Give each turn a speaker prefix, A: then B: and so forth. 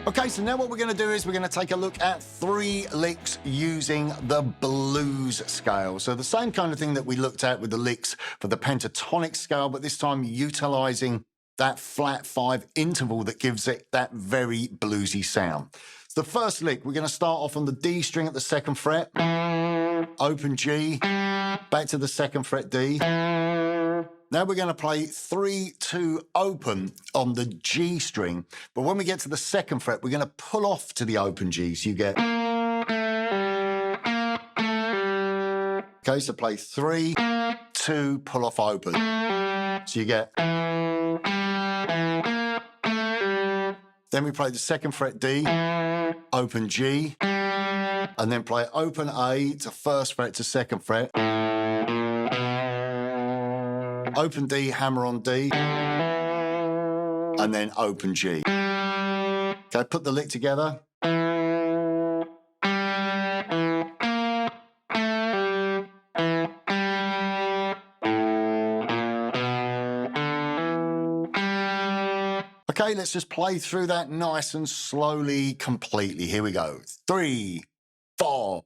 A: Okay, so now what we're going to do is we're going to take a look at 3 licks using the blues scale. So the same kind of thing that we looked at with the licks for the pentatonic scale, but this time utilising that flat 5 interval that gives it that very bluesy sound. So the first lick, we're going to start off on the D string at the 2nd fret, open G, back to the 2nd fret D. Now we're going to play 3-2 open on the G string, but when we get to the 2nd fret, we're going to pull off to the open G, so you get... Okay, so play 3-2, pull off open. So you get... Then we play the 2nd fret D, open G, and then play open A to 1st fret to 2nd fret. Open D, hammer on D, and then open G. Okay, put the lick together. Okay, let's just play through that nice and slowly, completely. Here we go. 3, 4.